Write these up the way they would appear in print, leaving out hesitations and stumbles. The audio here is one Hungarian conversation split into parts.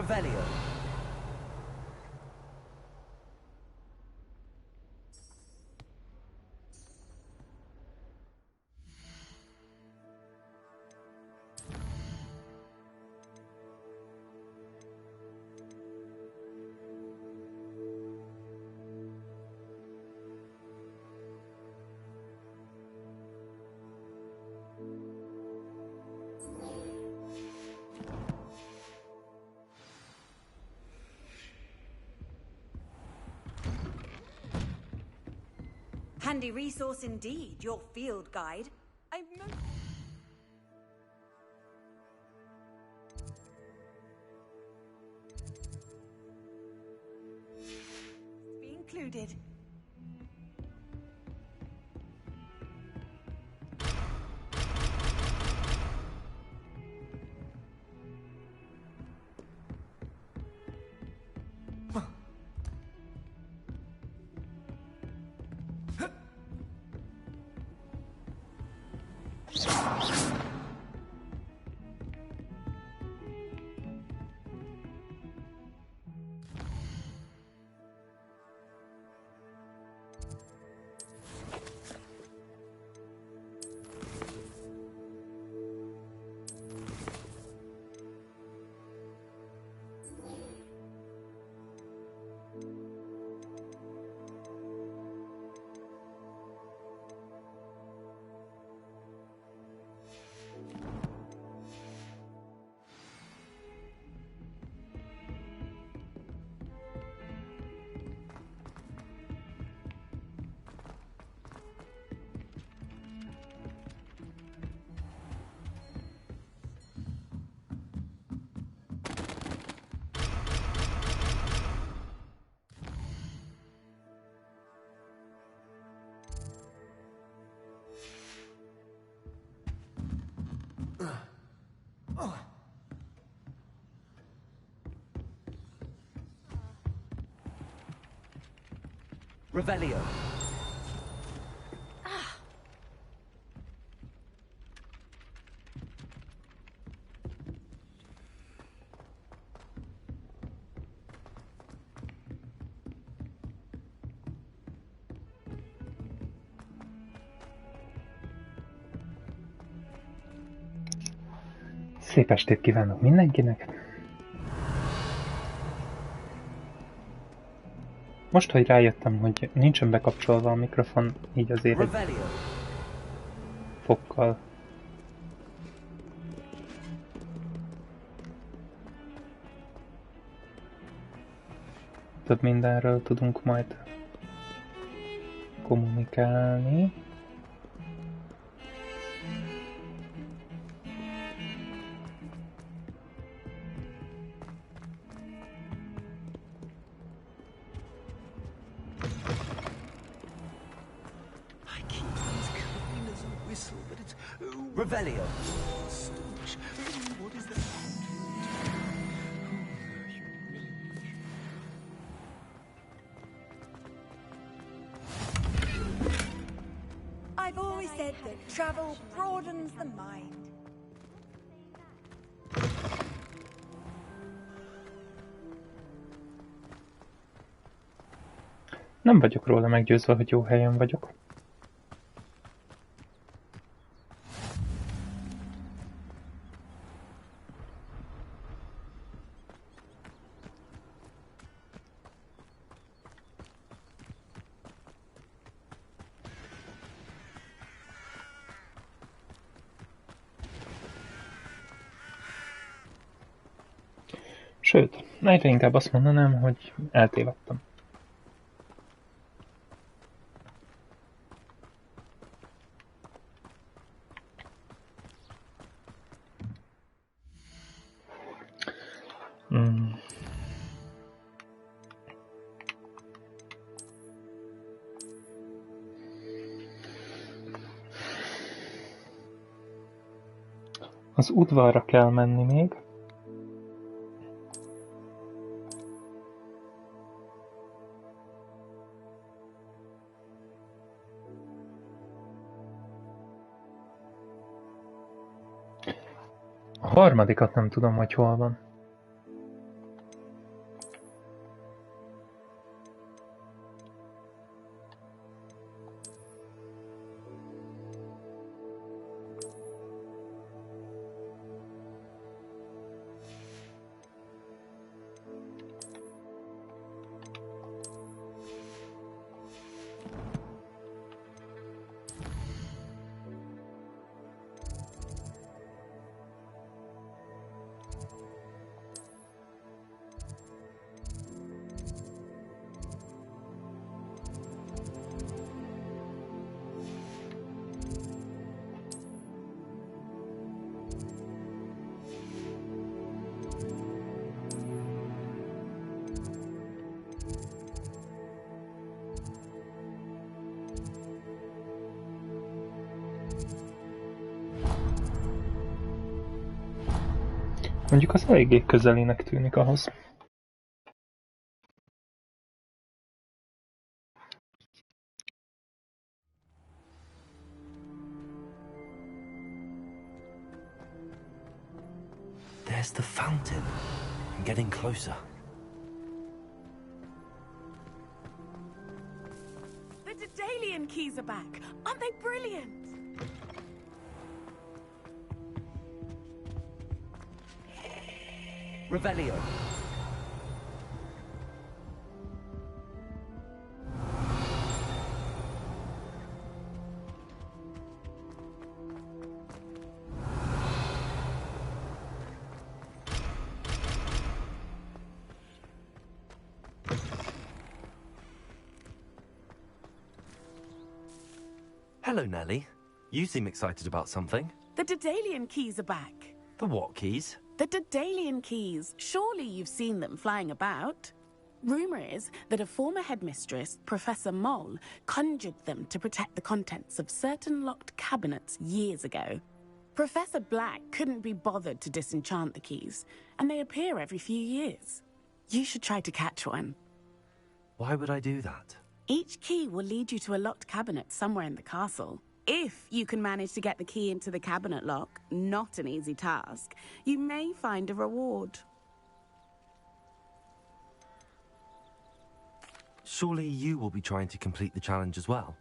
Revelio. Handy resource indeed, your field guide. Be included. Revelio. Szép estét kívánok mindenkinek! Most, hogy rájöttem, hogy nincsen bekapcsolva a mikrofon, így azért egy fokkal több mindenről tudunk majd kommunikálni. Revelio. What is that? I've always said that travel broadens the mind. Nem vagyok róla meggyőzve, hogy jó helyen vagyok. Sőt, egyre inkább azt mondanám, hogy eltévedtem. Az udvarra kell menni még. A harmadikat nem tudom, hogy hol van. Mondjuk az eléggé közelének tűnik ahhoz. There's the fountain. I'm getting closer. The Daedalian keys are back. Aren't they brilliant? Revelio. Hello, Nellie. You seem excited about something. The Daedalian keys are back. The what keys? The Daedalian keys. Surely you've seen them flying about. Rumour is that a former headmistress, Professor Moll, conjured them to protect the contents of certain locked cabinets years ago. Professor Black couldn't be bothered to disenchant the keys, and they appear every few years. You should try to catch one. Why would I do that? Each key will lead you to a locked cabinet somewhere in the castle. If you can manage to get the key into the cabinet lock, not an easy task, you may find a reward. Surely you will be trying to complete the challenge as well.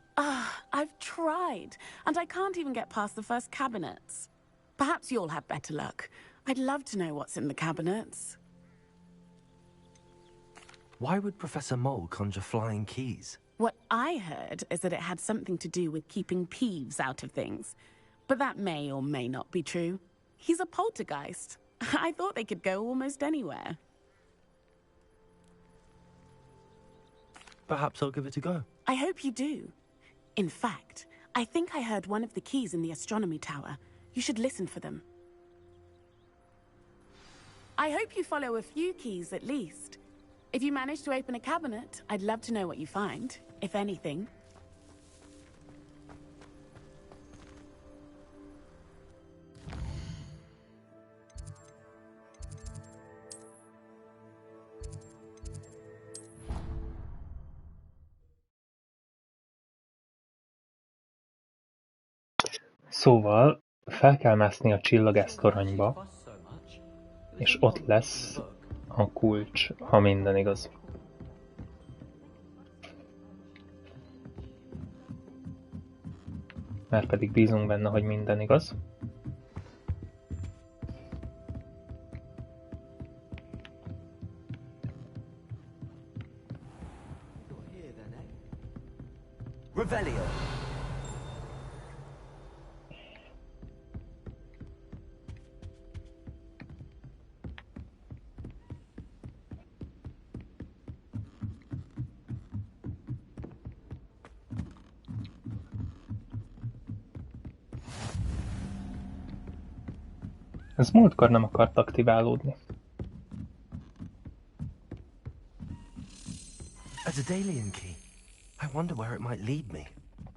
I've tried, and I can't even get past the first cabinets. Perhaps you'll have better luck. I'd love to know what's in the cabinets. Why would Professor Moll conjure flying keys? What I heard is that it had something to do with keeping Peeves out of things. But that may or may not be true. He's a poltergeist. I thought they could go almost anywhere. Perhaps I'll give it a go. I hope you do. In fact, I think I heard one of the keys in the astronomy tower. You should listen for them. I hope you follow a few keys at least. If you manage to open a cabinet, I'd love to know what you find, if anything. Szóval fel kell mászni a csillagász toronyba, és ott lesz a kulcs, ha minden igaz. Márpedig bízunk benne, hogy minden igaz. Revelio. Ez múltkor nem akart aktiválódni. A Daedalian key. I wonder where it might lead me.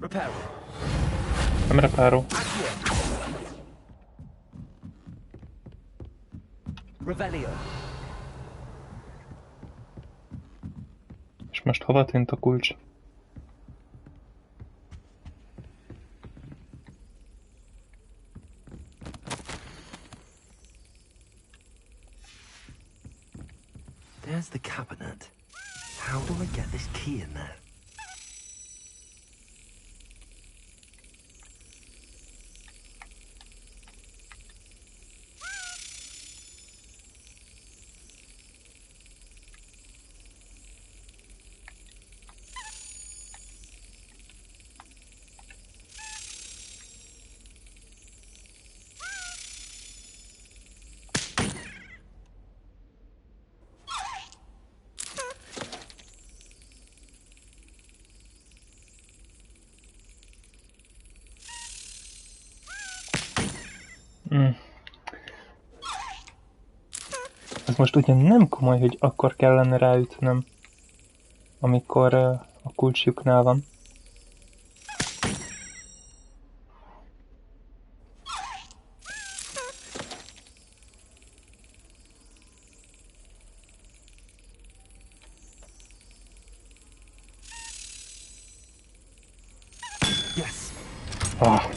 Reparo. Nem repáró. Revelio. És most hova tűnt a kulcs? There's the cabinet. How do I get this key in there? Ez most ugyan nem komoly, hogy akkor kellene ráütnöm, amikor a kulcsjuknál van. Ah.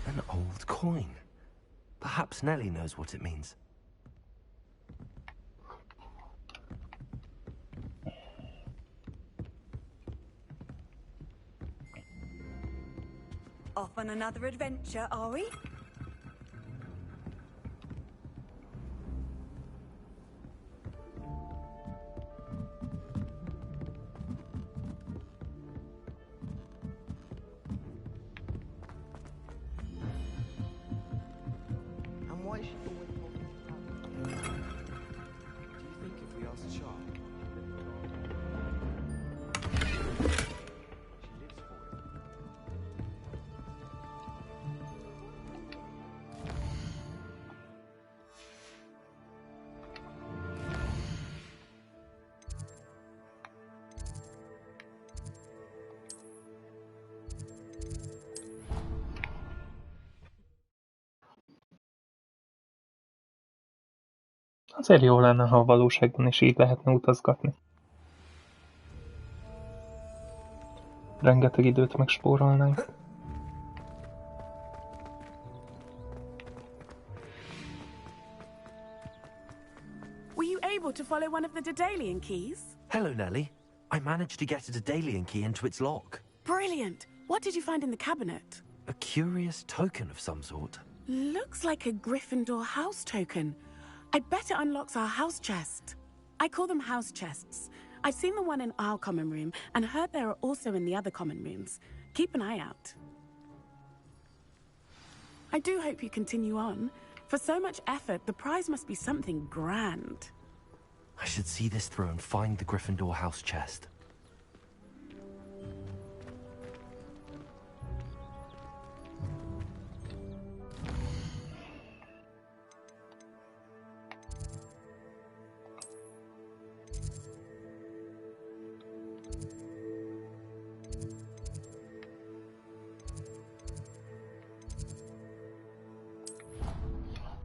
An old coin. Perhaps Nellie knows what it means. Off on another adventure, are we? And why is she always talking to us? Do you think if we asked Char? She lives for it. Azért jó lenne, ha a valóságban is így lehetne utazgatni. Rengeteg időt megspórolnánk. Were you able to follow one of the Daedalian keys? Hello, Nellie. I managed to get a Daedalian key into its lock. Brilliant. What did you find in the cabinet? A curious token of some sort. Looks like a Gryffindor house token. I bet it unlocks our house chest. I call them house chests. I've seen the one in our common room and heard there are also in the other common rooms. Keep an eye out. I do hope you continue on. For so much effort, the prize must be something grand. I should see this through and find the Gryffindor house chest.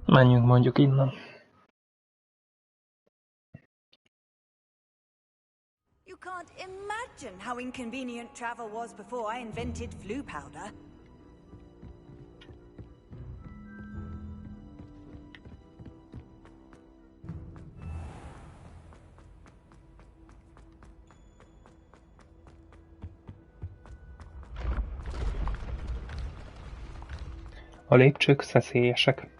Menjünk mondjuk innen. You can't imagine how inconvenient travel was before I invented flu powder. A lépcsők szeszélyesek.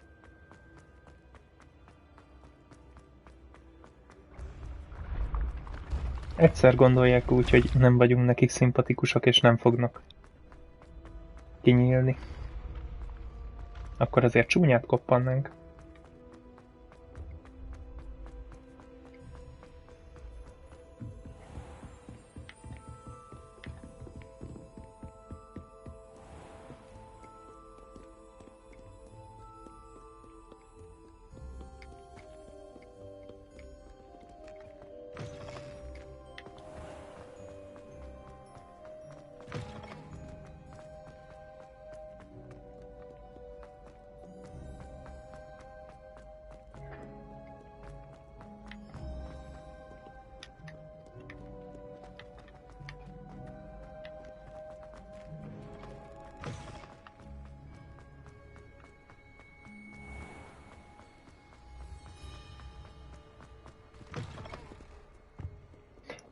Egyszer gondolják úgy, hogy nem vagyunk nekik szimpatikusak és nem fognak kinyílni. Akkor azért csúnyát koppannánk.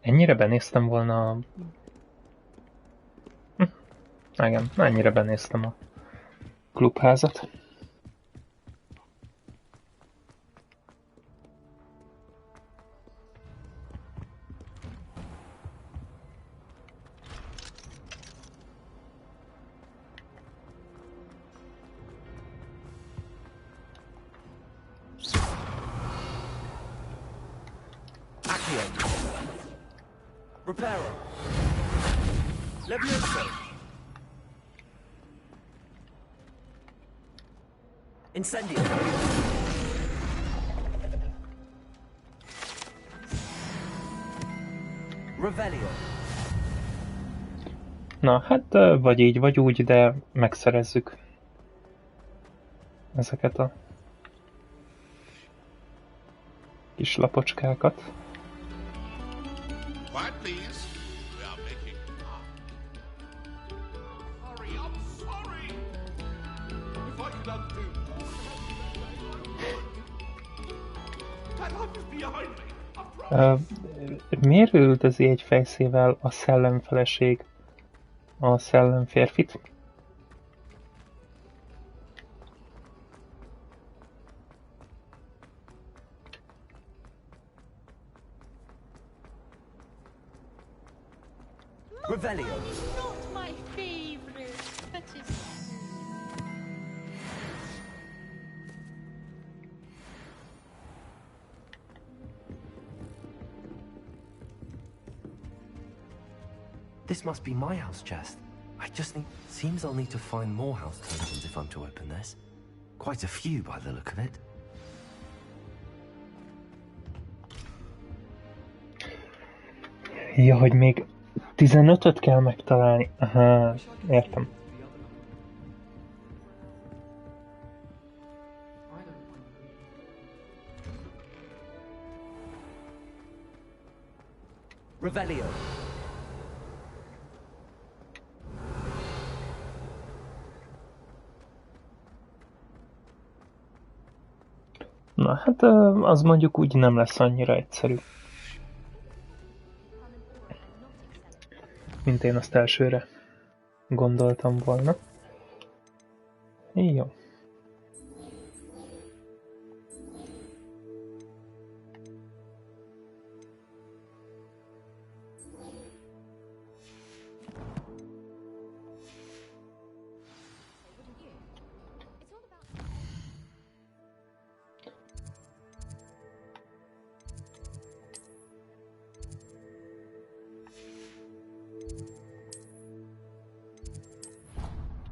Ennyire benéztem volna a... Igen, ennyire benéztem a klubházat. Reparo. Levioso. Incendio. Revelio. Na, hát vagy így, vagy úgy, de megszerezzük ezeket a kis lapocskákat. Quiet, please. We are making Miért üldözi egy fejszével a szellemfeleség a szellemférfit? Revelio. Not my favorite, but it's This must be my house chest. I just need... Seems I'll need to find more house tokens if I'm to open this. Quite a few by the look of it. Ja, hogy még 15-öt kell megtalálni. Aha, értem. Revelio. Na hát az mondjuk úgy nem lesz annyira egyszerű, mint én azt elsőre gondoltam volna. Jó.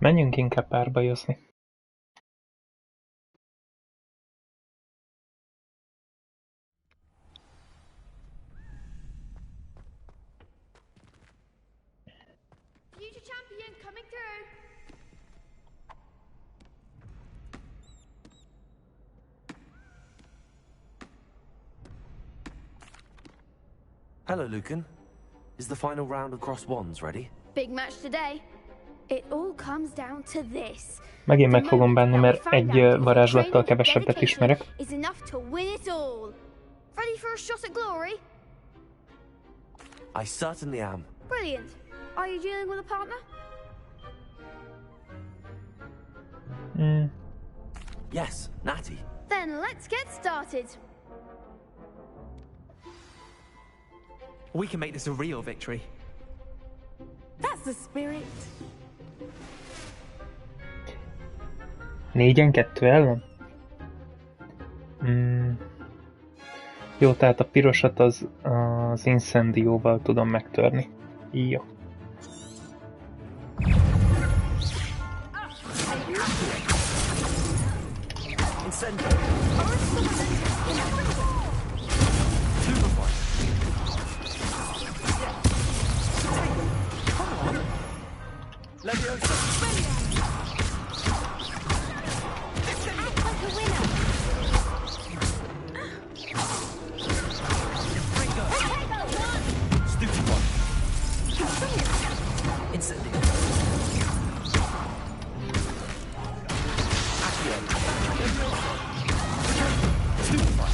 Menjünk inkább párbajozni. future champion coming through. Hello, Lucan. Is the final round across wands ready? Big match today. It all comes down to this. Megint meg fogom bánni, mert egy varázslattal kevesebbet ismerek. Is enough to win it all. Ready for a shot at glory? I certainly am. Brilliant. Are you dealing with a partner? Yes, Natty. Then let's get started. We can make this a real victory. That's the spirit. 4-2 ellen? Jó, tehát a pirosat az incendióval tudom megtörni. Jó. Incendio. Leviosa. Act like a winner. Ringo. Stupefy. Incendio. Accio. Stupefy.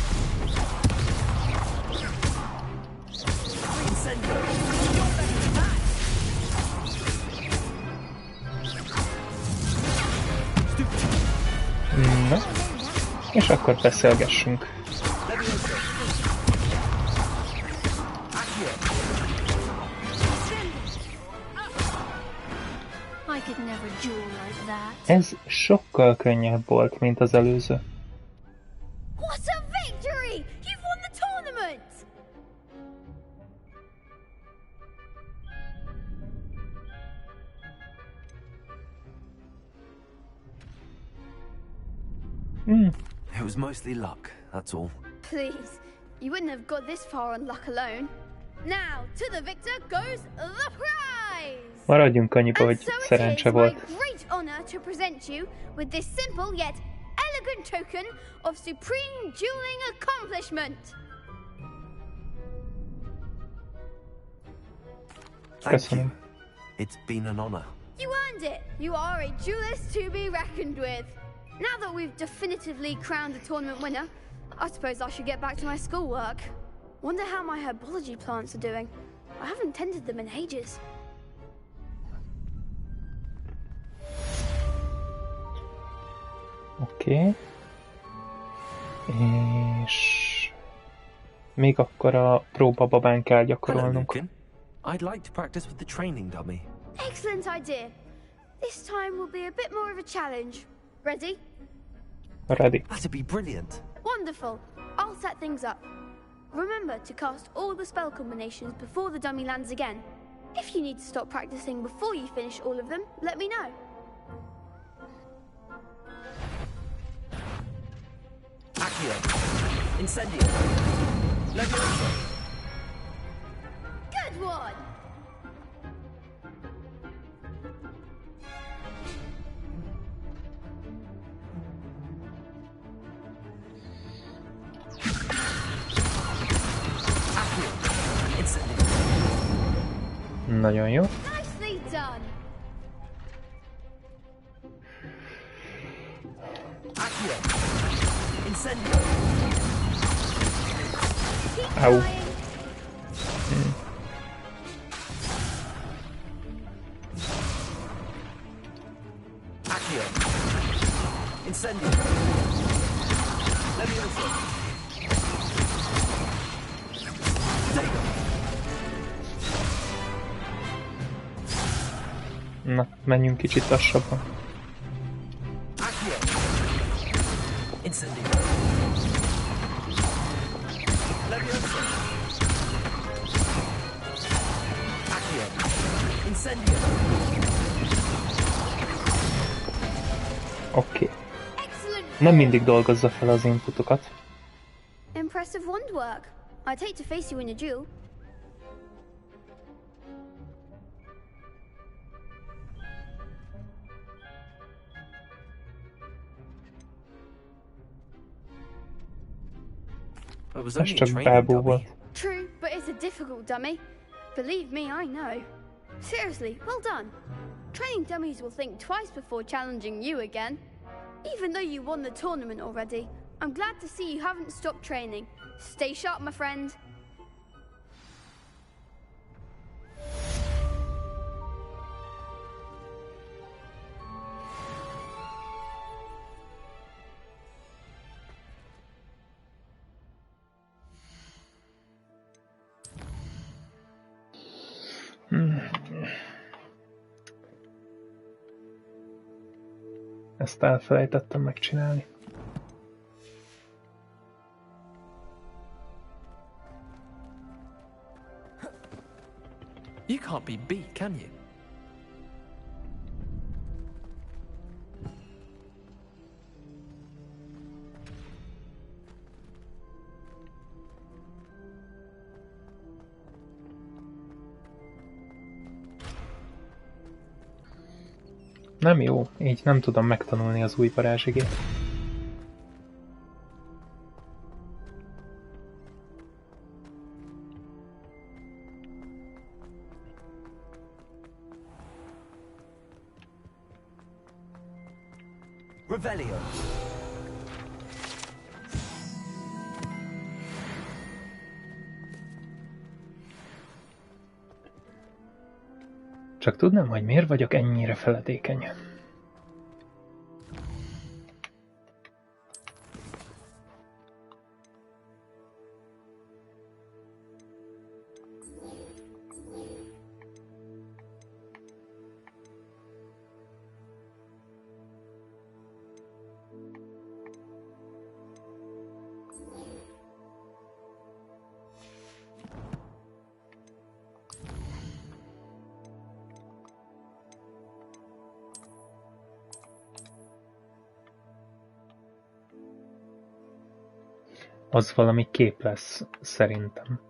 Incendio. Na, és akkor beszélgessünk. I could never duel like that. Ez sokkal könnyebb volt, mint az előző. What a victory! You've won the tournament! It was mostly luck, that's all. Please, you wouldn't have got this far on luck alone. Now, to the victor goes the prize! Maradjunk annyiba, And hogy so it is szerencse my volt. great honor to present you with this simple yet elegant token of supreme dueling accomplishment. Thank Köszönöm. you. It's been an honor. You earned it. You are a duelist to be reckoned with. Now that we've definitively crowned the tournament winner, I suppose I should get back to my schoolwork. Wonder how my herbology plants are doing. I haven't tended them in ages. Oké. És... még akkor a próbababán kell Hello, gyakorolnunk. Lucan. I'd like to practice with the training dummy. Excellent idea. This time will be a bit more of a challenge. Ready? Ready. That'd be brilliant. Wonderful. I'll set things up. Remember to cast all the spell combinations before the dummy lands again. If you need to stop practicing before you finish all of them, let me know. Accio. Incendio. Leviosa. Good one! Accio. Incendio. Nagyon jó. Nicely done! Accio. Incendio. Keep Ow. trying. Accio. Incendio. Leviosa. Dagger. Na, menjünk kicsit lassabban. Accio. Incendio. Leviosa. Accio. Incendio. Oké. Excellent. Nem mindig dolgozza fel az inputokat. Impressive wand work. I'd hate to face you in a duel. It was Ez only a csak training bábú dummy. volt. True, but it's a difficult dummy. Believe me, I know. Seriously, well done. Training dummies will think twice before challenging you again. Even though you won the tournament already, I'm glad to see you haven't stopped training. Stay sharp, my friend. Ezt elfelejtettem megcsinálni. You can't be beat, can you? Nem jó, így nem tudom megtanulni az új varázsigét. Revelio. Csak tudnám, hogy miért vagyok ennyire feledékeny. Az valami kép lesz, szerintem.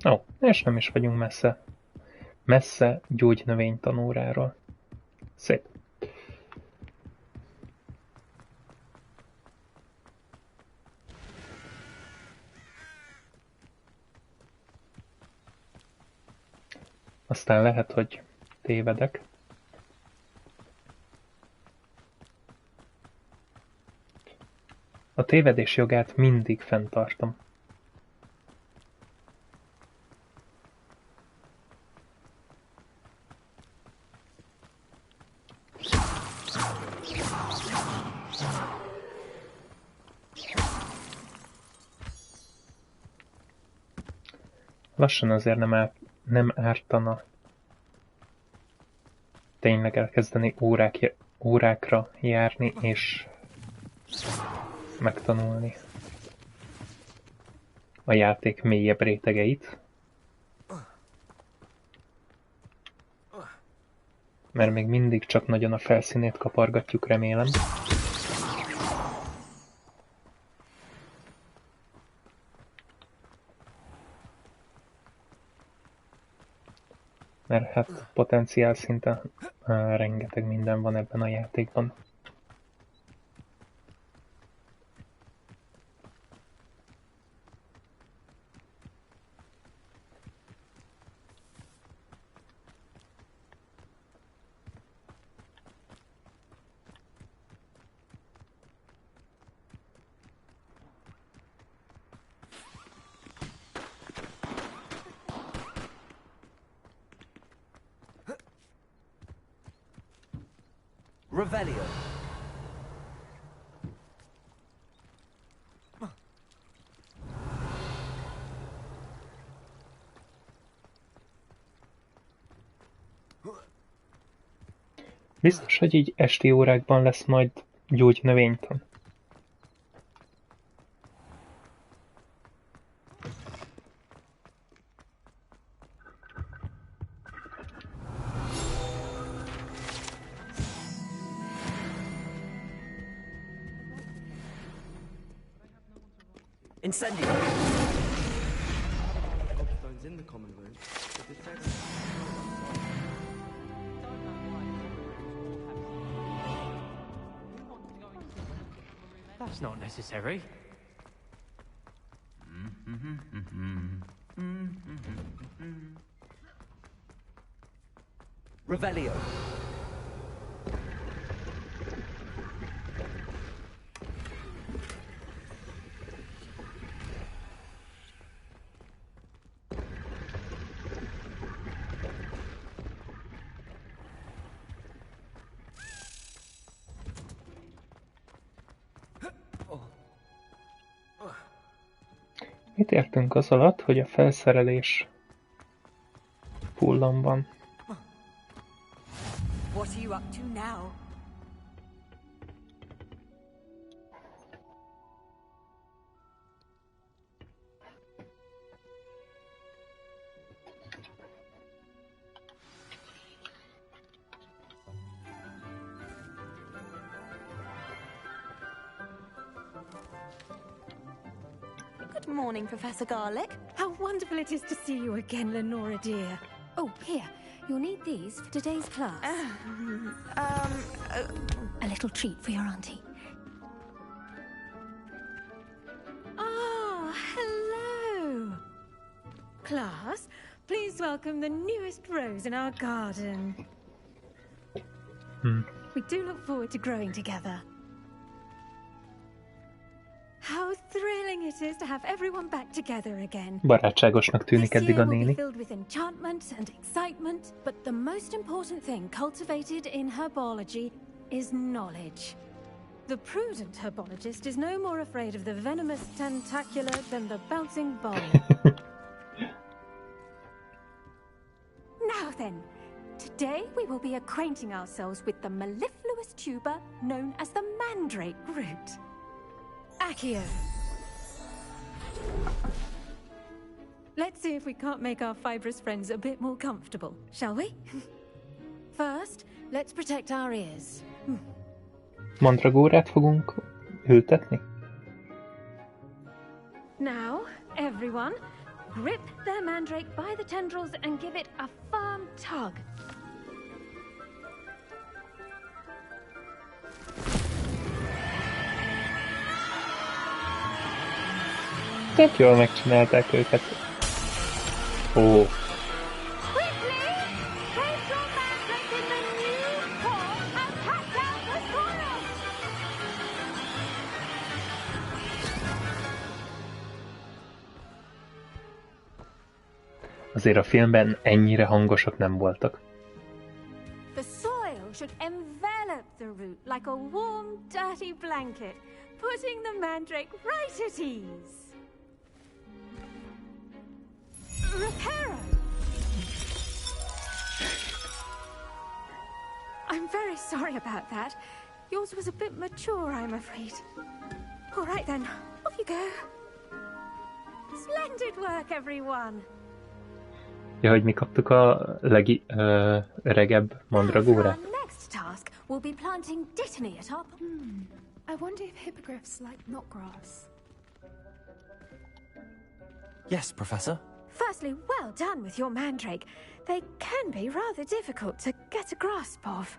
Ó, és nem is vagyunk messze. Messze gyógynövénytanóráról. Szép. Aztán lehet, hogy tévedek. A tévedés jogát mindig fenntartom. Lassan azért nem ártana tényleg elkezdeni órákra járni és megtanulni a játék mélyebb rétegeit. Mert még mindig csak nagyon a felszínét kapargatjuk, remélem. Mert hát potenciál szinten rengeteg minden van ebben a játékban. Revelio. Biztos, hogy így esti órákban lesz majd gyógynövénytan. Incendio. Gobstones in the common room, but the second That's not necessary. Revelio. Mit értünk az alatt, hogy a felszerelés fullam van? What are you up to now? Good morning, Professor Garlick. How wonderful it is to see you again, Lenora dear. Oh, here. You'll need these for today's class. A little treat for your auntie. Ah, hello. Class, please welcome the newest rose in our garden. We do look forward to growing together. How thrilling it is to have everyone back together again. Barátságosnak tűnik This eddig a year will be néni. filled with enchantment and excitement, but the most important thing cultivated in herbology is knowledge. The prudent herbologist is no more afraid of the venomous tentacula than the bouncing ball. Now then, today we will be acquainting ourselves with the mellifluous tuber known as the mandrake root. Accio. Let's see if we can't make our fibrous friends a bit more comfortable, shall we? First, let's protect our ears. Mandragórát fogunk ültetni? Now, everyone, Grip their mandrake by the tendrils and give it a firm tug. Tök jól megcsinálták őket. Ó. Quickly! Place your mandrake in the new pot and cut down the soil! Azért a filmben ennyire hangosak nem voltak. The soil should envelop the root like a warm, dirty blanket, putting the mandrake right at ease. Reparo! I'm very sorry about that. Yours was a bit mature, I'm afraid. All right then, off you go. Splendid work, everyone! Ja, hogy mi kaptuk a öregebb mandragórát. Our next task will be planting dittany at our... I wonder if hippogriffs like knotgrass. Yes, Professor. Firstly, well done with your mandrake. They can be rather difficult to get a grasp of.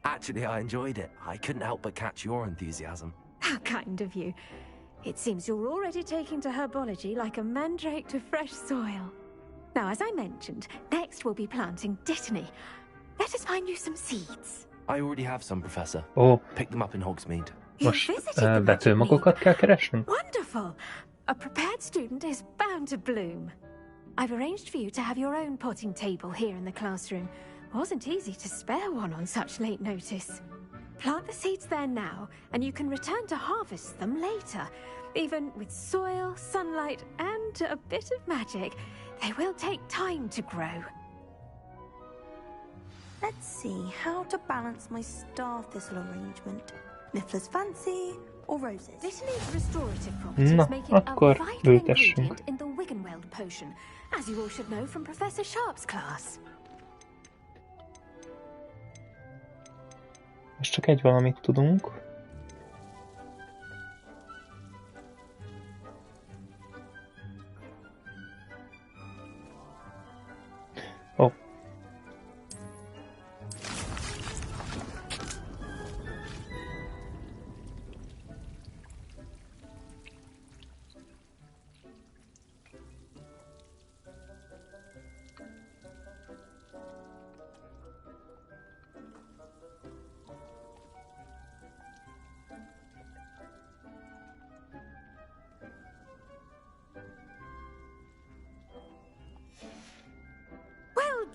Actually, I enjoyed it. I couldn't help but catch your enthusiasm. How kind of you. It seems you're already taking to herbology like a mandrake to fresh soil. Now, as I mentioned, next we'll be planting dittany. Let us find you some seeds. I already have some, Professor. Ó, Picked them up in Hogsmeade. most betőmagokat kell keresnünk? Wonderful! A prepared student is bound to bloom. I've arranged for you to have your own potting table here in the classroom. Wasn't easy to spare one on such late notice. Plant the seeds there now, and you can return to harvest them later. Even with soil, sunlight, and a bit of magic, they will take time to grow. Let's see how to balance my star thistle arrangement. Niffler's fancy or roses? Dittany's restorative properties make it a akkor vital ültessünk. ingredient in the Wiggenweld potion, as you all should know from Professor Sharp's class. Most csak egy valamit tudunk. Ó.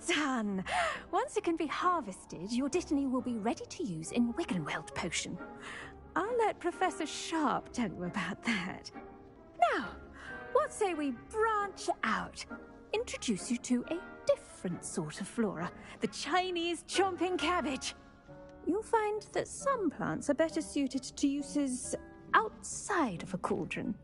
Done! Once it can be harvested, your dittany will be ready to use in Wiggenweld potion. I'll let Professor Sharp tell you about that. Now, what say we branch out? Introduce you to a different sort of flora, the Chinese chomping cabbage. You'll find that some plants are better suited to uses outside of a cauldron.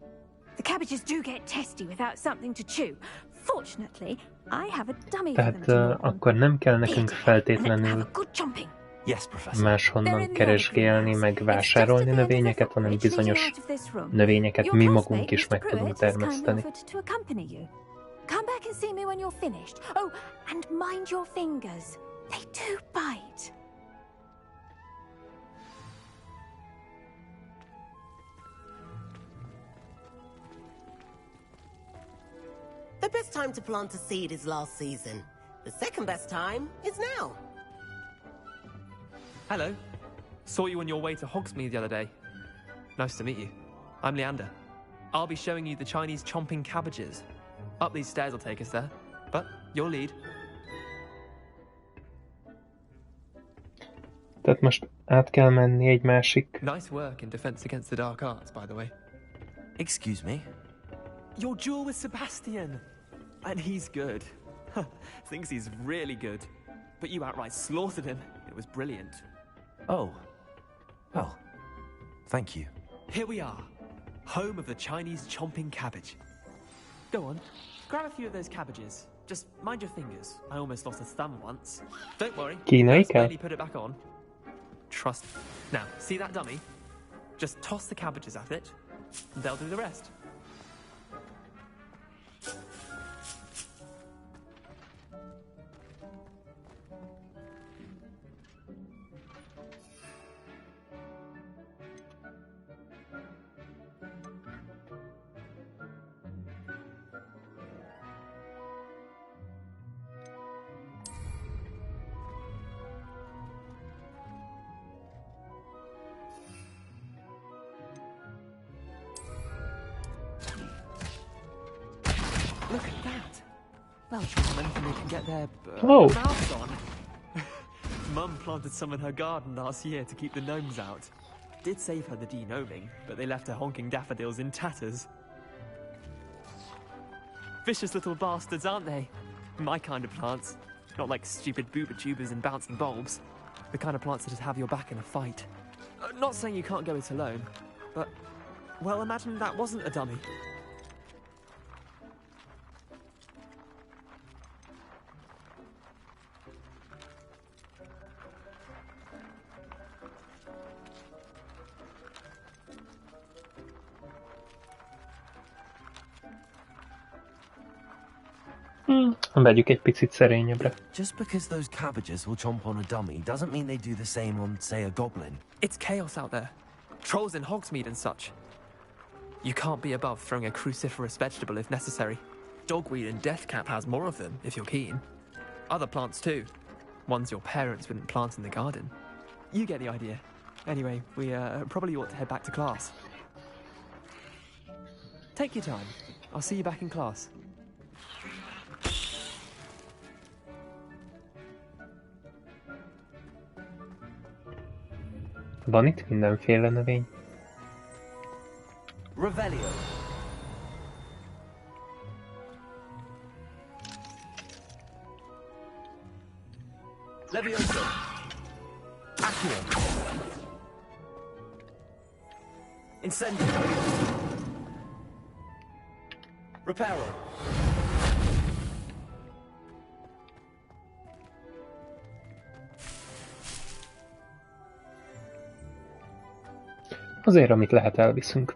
The cabbages do get testy without something to chew. Fortunately, I have a dummy for them to Tehát gnaw on. akkor nem kell nekünk Have a feltétlenül good chomping. Yes, Professor. máshonnan keresgélni, meg vásárolni növényeket, hanem bizonyos növényeket mi magunk is meg tudunk termeszteni. Come back and see me when you're finished. Oh, and mind your fingers. They do bite. The best time to plant a seed is last season. The second best time is now. Hello. Saw you on your way to Hogsmeade the other day. Nice to meet you. I'm Leander. I'll be showing you the Chinese chomping cabbages. Up these stairs will take us there, but your lead. Tehát most át kell menni egy másik... Nice work in Defense Against the Dark Arts, by the way. Excuse me? Your duel with Sebastian! And he's good. Thinks he's really good. But you outright slaughtered him. It was brilliant. Oh. Well, thank you. Here we are. Home of the Chinese chomping cabbage. Go on, grab a few of those cabbages. Just mind your fingers. I almost lost a thumb once. Don't worry. Kínai Just kell? barely put it back on. Trust me. Now, see that dummy? Just toss the cabbages at it, and they'll do the rest. Look at that! They'll try anything they can get their mouths on. Mum planted some in her garden last year to keep the gnomes out. Did save her the de-gnoming, but they left her honking daffodils in tatters. Vicious little bastards, aren't they? My kind of plants. Not like stupid booba tubers and bouncing bulbs. The kind of plants that'd have your back in a fight. Not saying you can't go it alone, but... well, imagine that wasn't a dummy. Vegyük egy picit szerényebbre. Just because those cabbages will chomp on a dummy doesn't mean they do the same on, say, a goblin. It's chaos out there. Trolls in Hogsmeade and such. You can't be above throwing a cruciferous vegetable if necessary. Dogweed and deathcap has more of them, if you're keen. Other plants too. Ones your parents wouldn't plant in the garden. You get the idea. Anyway, we probably ought to head back to class. Take your time. I'll see you back in class. Van itt mindenféle növény. Revelio. Levioso. Accio. Incendio. Reparo. Azért, amit lehet, elviszünk.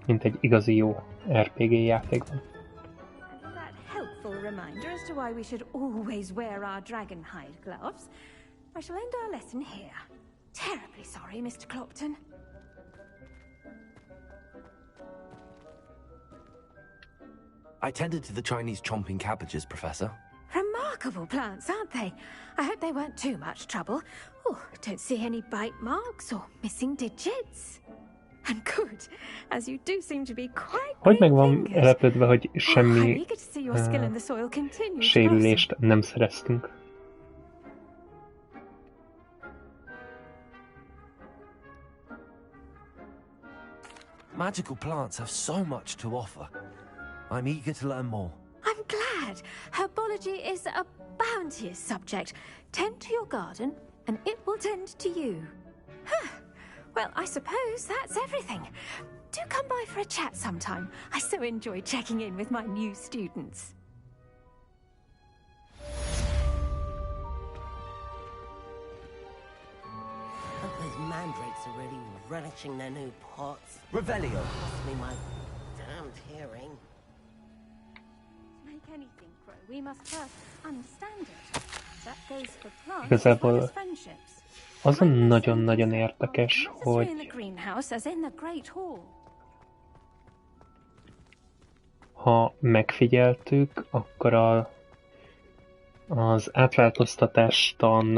Mint egy igazi jó RPG játékban. That helpful reminder as to why we should always wear our dragon hide gloves. I shall end our lesson here. Terribly sorry, Mr. Clopton. I tended to the Chinese chomping cabbages, Professor. Remarkable plants, aren't they? I hope they weren't too much trouble. Oh, don't see any bite marks or missing digits. And good, as you do seem to be quite Hogy meg van lepődve, hogy semmi continues. Sérülést nem szereztünk. Magical plants have so much to offer. I'm eager to learn more. I'm glad. Herbology is a bounteous subject. Tend to your garden, and it will tend to you. Huh. Well, I suppose that's everything. Do come by for a chat sometime. I so enjoy checking in with my new students. Those mandrakes are really relishing their new pots. Revelio. Must be my damned hearing. To make anything grow, we must first understand it. That goes for plants Igazából as friendships. azon nagyon-nagyon érdekes, hogy ha megfigyeltük, akkor az átváltoztatástan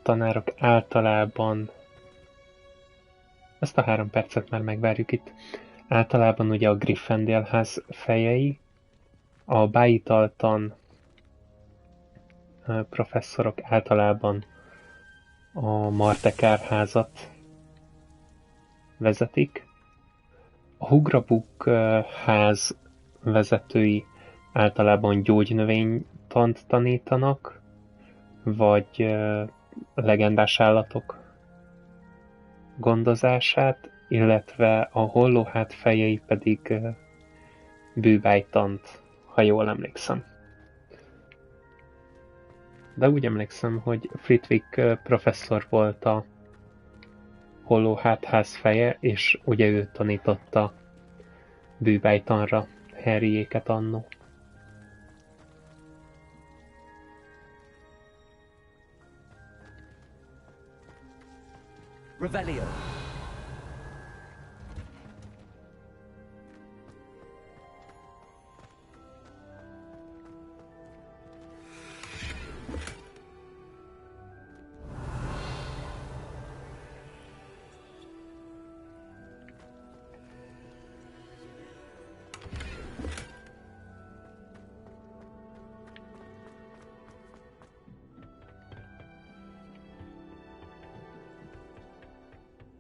tanárok általában, ezt a 3 percet már megvárjuk itt, általában ugye a Gryffindor-ház fejei, a bájitaltan professzorok általában a Martekár-házat vezetik. A Hugrabuk ház vezetői általában gyógynövénytant tanítanak, vagy legendás állatok gondozását, illetve a Hollóhát fejei pedig bűbájtant, ha jól emlékszem. De úgy emlékszem, hogy Flitwick professzor volt a Hollóhátház feje, és ugye ő tanította bűbájtanra Harryéket annó. Revelio.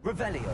Revelio.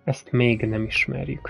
Ezt még nem ismerjük.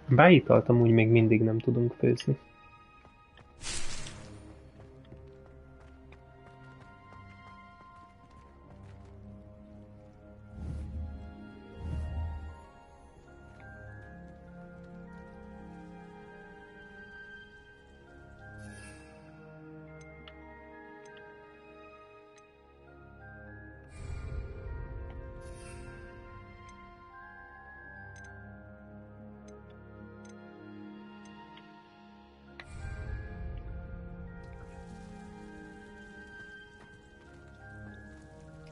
Bájitalt amúgy még mindig nem tudunk főzni.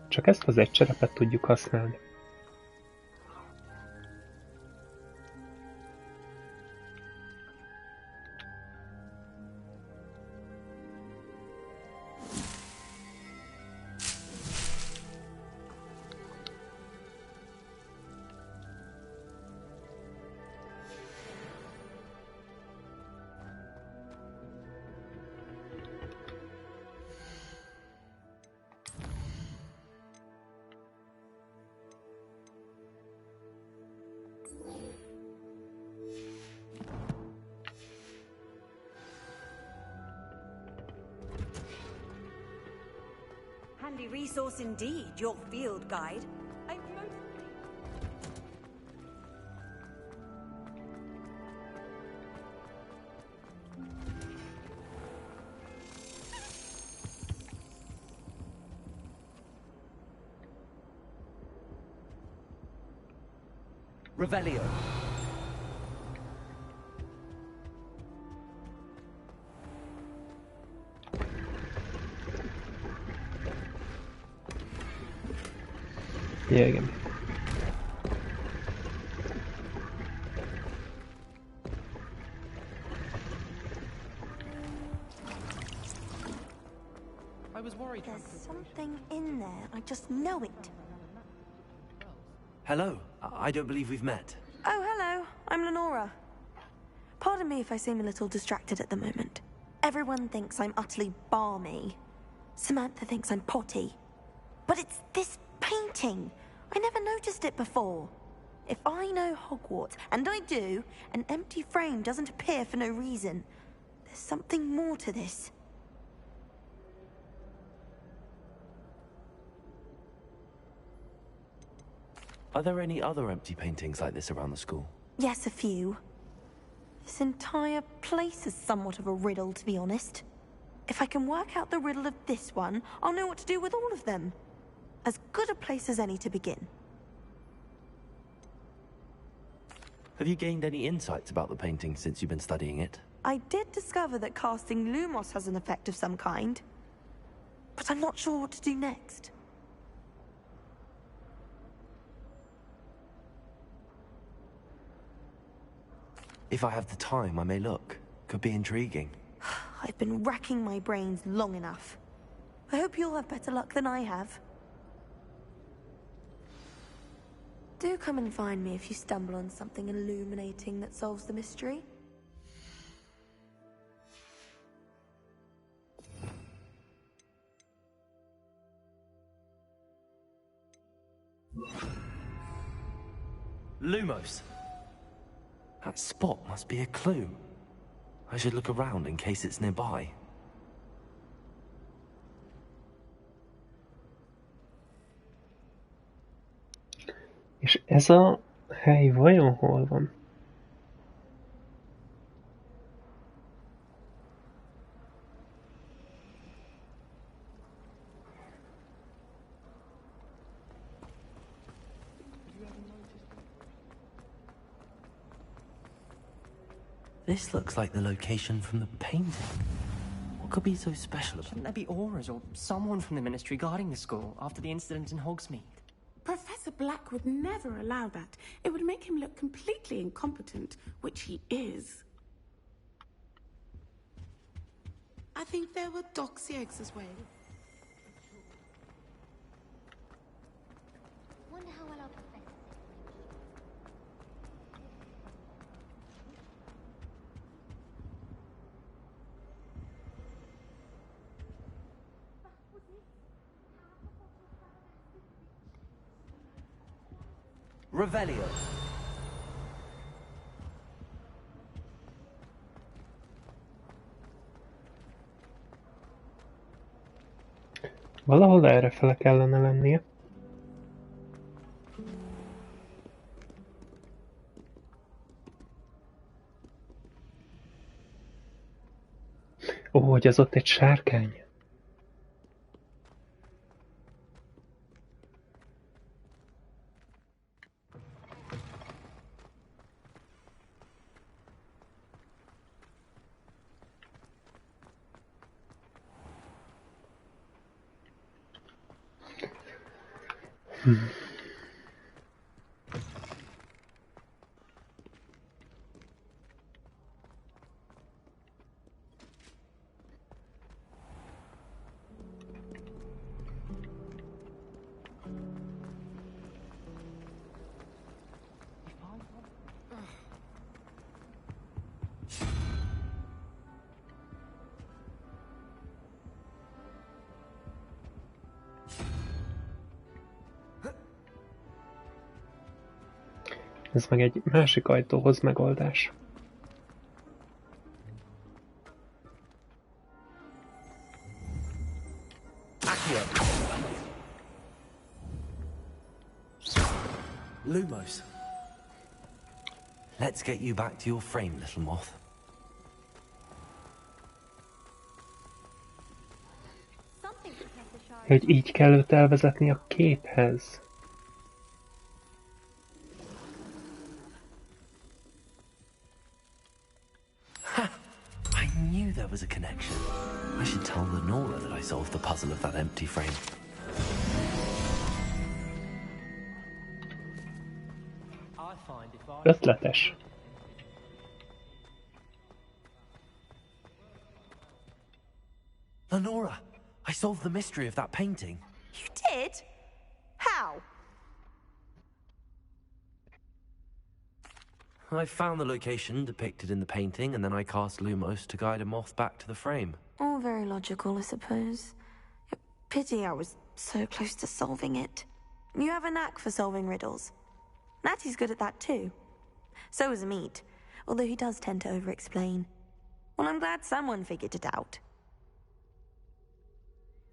Csak ezt az egy cserepet tudjuk használni. Handy resource indeed, your field guide. Revelio. Ja, igen. something in there. I just know it. Hello. I don't believe we've met. Oh, hello. I'm Lenora. Pardon me if I seem a little distracted at the moment. Everyone thinks I'm utterly balmy. Samantha thinks I'm potty. But it's this painting. I never noticed it before. If I know Hogwarts, and I do, an empty frame doesn't appear for no reason. There's something more to this. Are there any other empty paintings like this around the school? Yes, a few. This entire place is somewhat of a riddle, to be honest. If I can work out the riddle of this one, I'll know what to do with all of them. As good a place as any to begin. Have you gained any insights about the painting since you've been studying it? I did discover that casting Lumos has an effect of some kind. But I'm not sure what to do next. If I have the time, I may look. Could be intriguing. I've been racking my brains long enough. I hope you'll have better luck than I have. Do come and find me if you stumble on something illuminating that solves the mystery. Lumos! That spot must be a clue. I should look around in case it's nearby. És ez a hely vajon hol van? This looks like the location from the painting. What could be so special about it? Shouldn't there be auras or someone from the Ministry guarding the school after the incident in Hogsmeade? Professor Black would never allow that. It would make him look completely incompetent, which he is. I think there were doxy eggs as well. Wonder how well our professor. Revelio. Valahol errefele kellene lennie. Ó, hogy az ott egy sárkány. Ez meg egy másik ajtóhoz megoldás. Lumos. Let's get you back to your frame, little moth. Hogy így kell őt elvezetni a képhez. I knew there was a connection. I should tell Lenora that I solved the puzzle of that empty frame. Ötletes. Lenora, I I solved the mystery of that painting. You did? How? I found the location depicted in the painting, and then I cast Lumos to guide a moth back to the frame. All very logical, I suppose. Pity I was so close to solving it. You have a knack for solving riddles. Natty's good at that too. So is Amit, although he does tend to over-explain. Well, I'm glad someone figured it out.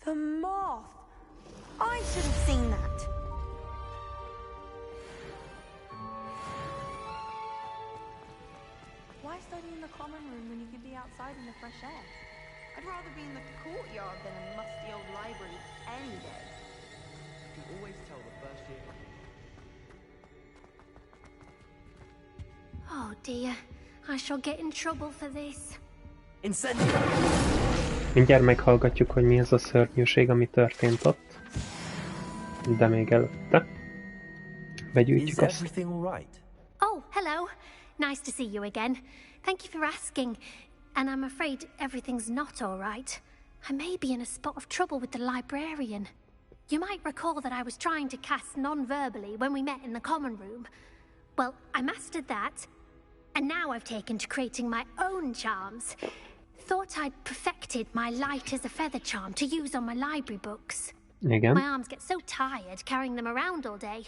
The moth! I should have seen that. Why study in the common room when you could be outside in the fresh air? I'd rather be in the courtyard than a musty old library any day. You can always tell the first year. Oh dear, I shall get in trouble for this. Incendio! Mindjárt meghallgatjuk, hogy mi ez a szörnyűség, ami történt ott. De még előtte begyűjtjük azt. Is everything all right? Oh, hello. Nice to see you again. Thank you for asking. And I'm afraid everything's not all right. I may be in a spot of trouble with the librarian. You might recall that I was trying to cast non-verbally when we met in the common room. Well, I mastered that, and now I've taken to creating my own charms. Thought I'd perfected my light as a feather charm to use on my library books. Igen. My arms get so tired carrying them around all day.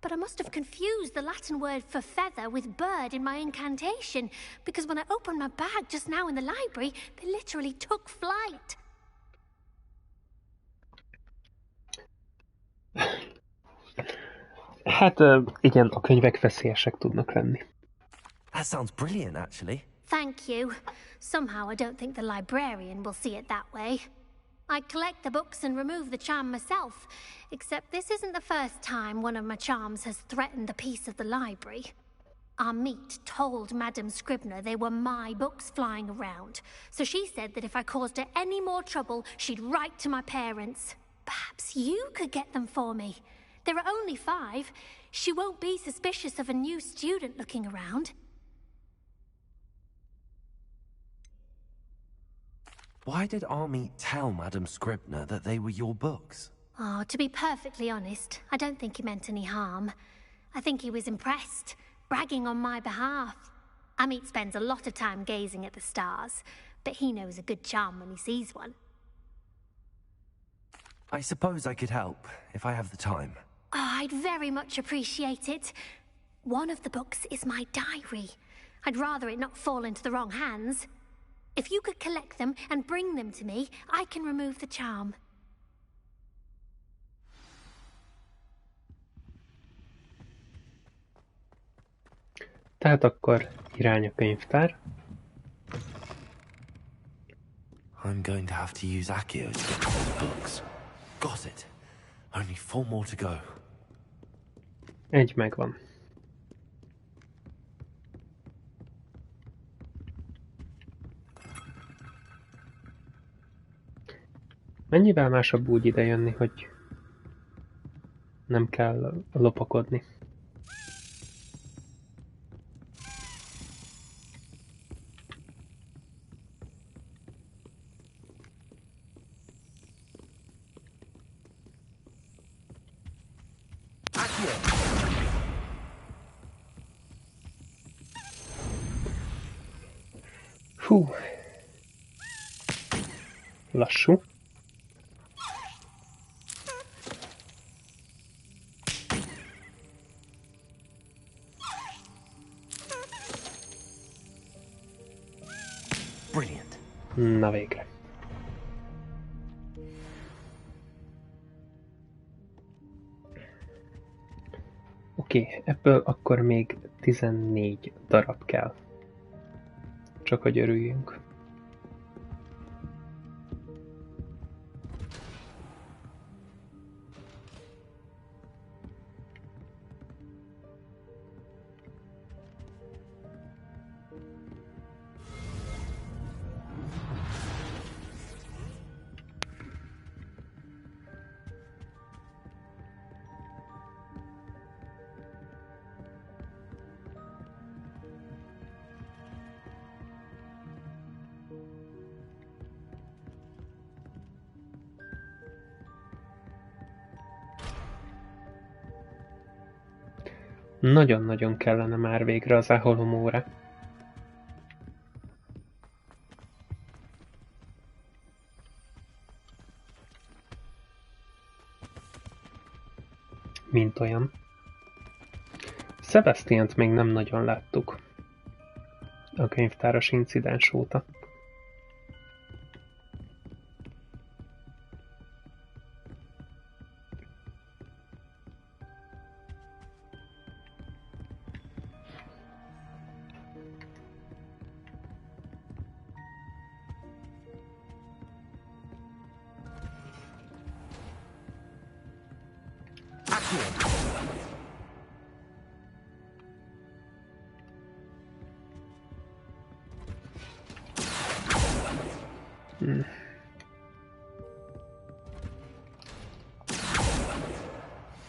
But I must have confused the Latin word for feather with bird in my incantation, because when I opened my bag just now in the library, they literally took flight. Hát igen, a könyvek veszélyesek tudnak lenni. That sounds brilliant, actually. Thank you. Somehow I don't think the librarian will see it that way. I collect the books and remove the charm myself, except this isn't the first time one of my charms has threatened the peace of the library. Amit told Madame Scribner they were my books flying around, so she said that if I caused her any more trouble, she'd write to my parents. Perhaps you could get them for me. There are only 5. She won't be suspicious of a new student looking around. Why did Army tell Madame Scribner that they were your books? Oh, to be perfectly honest, I don't think he meant any harm. I think he was impressed, bragging on my behalf. Amit spends a lot of time gazing at the stars, but he knows a good charm when he sees one. I suppose I could help, if I have the time. Oh, I'd very much appreciate it. One of the books is my diary. I'd rather it not fall into the wrong hands. If you could collect them and bring them to me, I can remove the charm. Tehát akkor irány a könyvtár. I'm going to have to use Accio to get the books. Got it. Only 4 more to go. Egy megvan. Mennyivel másabb úgy idejönni, hogy nem kell lopakodni. Hú. Lassú. Brilliant. Na végre. Oké, ebből akkor még 14 darab kell. Csak hogy örüljünk. Nagyon-nagyon kellene már végre az áholomóra. Mint olyan. Sebastiant még nem nagyon láttuk a könyvtáros incidens óta.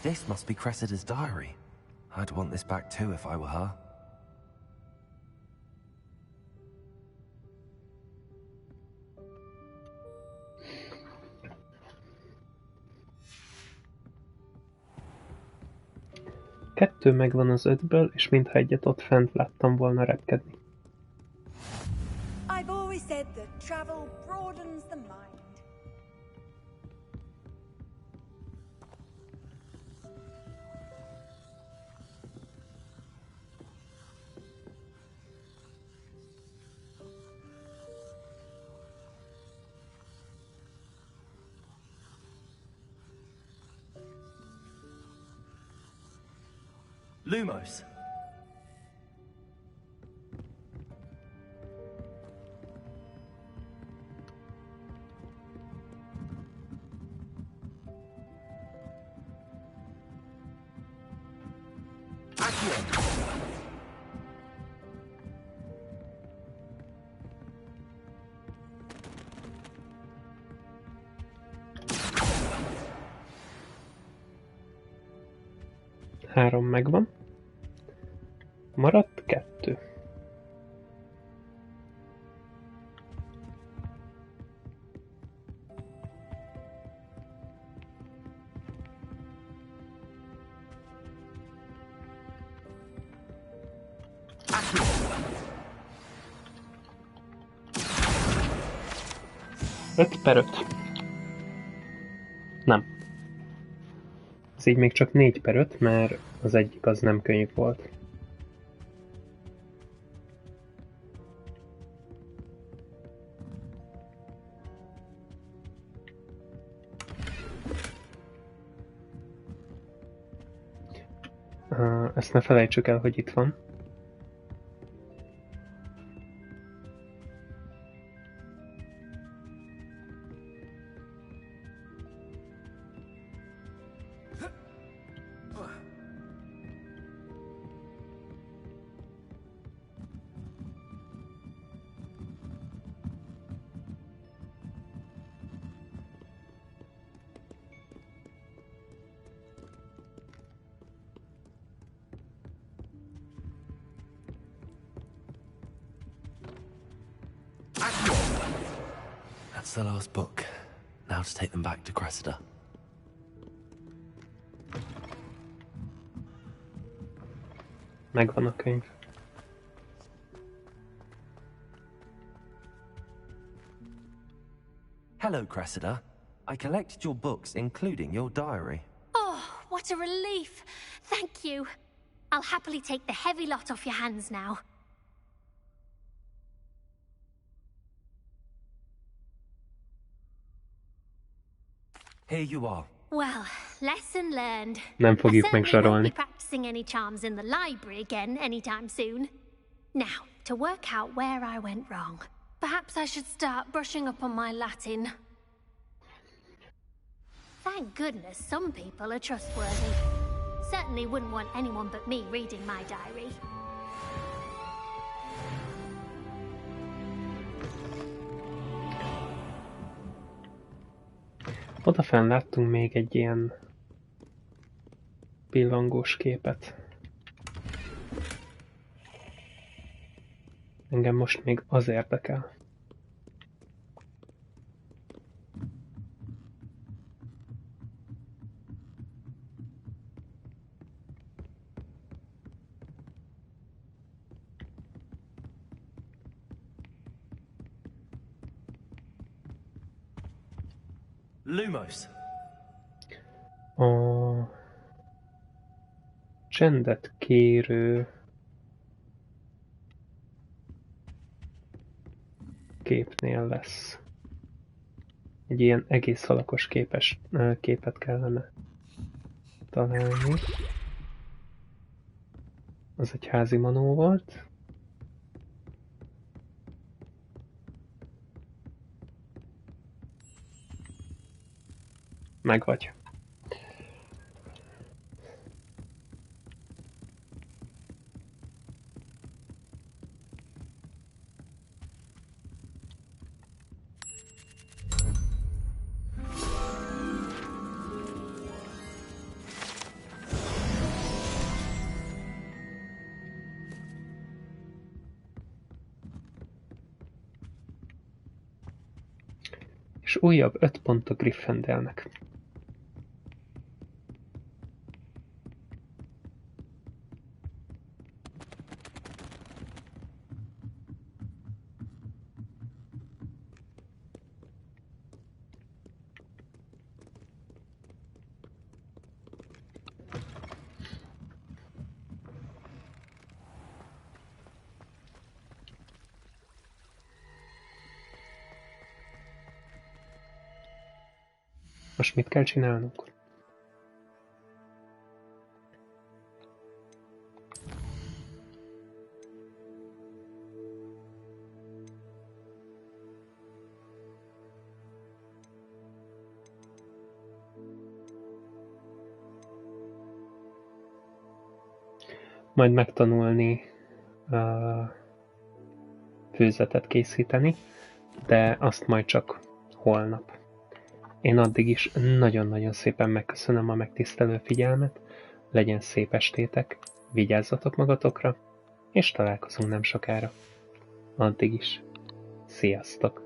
This must be Cressida's diary. I'd want this back too if I were her. Kettő megvan az 5-ből, és mintha egyet ott fent láttam volna repkedni. I've always said that travel broadens the mind. Lumos. Három megvan. Maradt 2. Öt per 5. Nem. Ez így még csak 4 per 5, mert az egyik az nem könyv volt. Ezt ne felejtsük el, hogy itt van. That's the last book. Now to take them back to Cressida. Megvan a könyv. Hello, Cressida. I collected your books, including your diary. Oh, what a relief. Thank you. I'll happily take the heavy lot off your hands now. Here you are. Well, lesson learned. Nem fogjuk I certainly megzsarolni. won't be practicing any charms in the library again anytime soon. Now, to work out where I went wrong. Perhaps I should start brushing up on my Latin. Thank goodness some people are trustworthy. Certainly wouldn't want anyone but me reading my diary. Odafenn láttunk még egy ilyen pillangós képet. Engem most még az érdekel. Lumos. A csendet kérő képnél lesz. Egy ilyen egész alakos képet kellene találni. Az egy házi manó volt. Megvagy. És újabb 5 pont a Gryffindornek. Most mit kell csinálnunk? Majd megtanulni főzetet készíteni, de azt majd csak holnap. Én addig is nagyon-nagyon szépen megköszönöm a megtisztelő figyelmet, legyen szép estétek, vigyázzatok magatokra, és találkozunk nem sokára. Addig is. Sziasztok!